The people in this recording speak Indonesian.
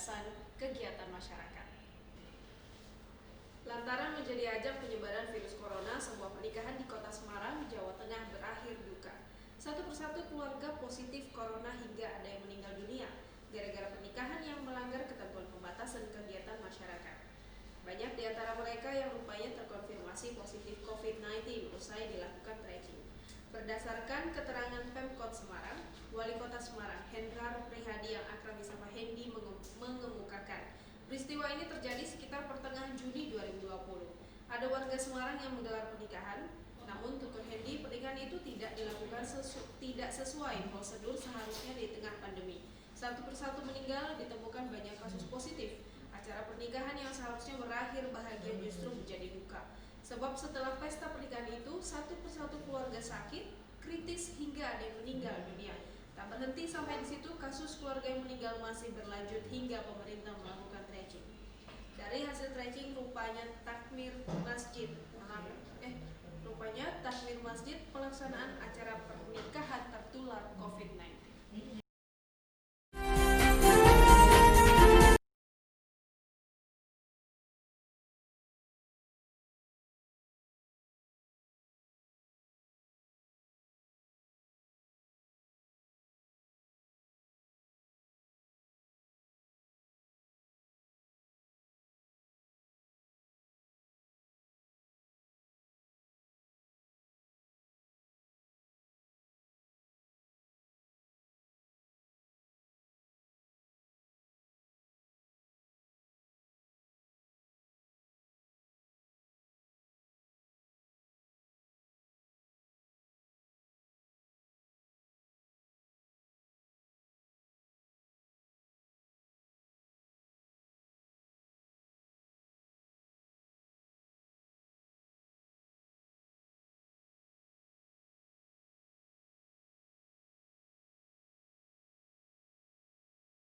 pembatasan kegiatan masyarakat. Lantaran menjadi ajang penyebaran virus corona, sebuah pernikahan di Kota Semarang, Jawa Tengah berakhir duka. Satu persatu keluarga positif corona hingga ada yang meninggal dunia gara-gara pernikahan yang melanggar ketentuan pembatasan kegiatan masyarakat. Banyak di antara mereka yang rupanya terkonfirmasi positif COVID-19 usai dilakukan tracing. Berdasarkan keterangan Pemkot Semarang, Wali Kota Semarang Hendrar Prihadi yang akrab disapa Hendi mengemukakan peristiwa ini terjadi sekitar pertengahan Juni 2020. Ada warga Semarang yang menggelar pernikahan, namun tutur Hendi pernikahan itu tidak dilakukan tidak sesuai prosedur seharusnya di tengah pandemi. Satu persatu meninggal, ditemukan banyak kasus positif. Acara pernikahan yang seharusnya berakhir bahagia justru menjadi duka. Sebab setelah pesta pernikahan itu, satu persatu keluarga sakit, kritis hingga ada yang meninggal dunia. Tak berhenti sampai di situ, kasus keluarga yang meninggal masih berlanjut hingga pemerintah melakukan tracing. Dari hasil tracing, rupanya takmir masjid pelaksanaan acara pernikahan tertular COVID-19.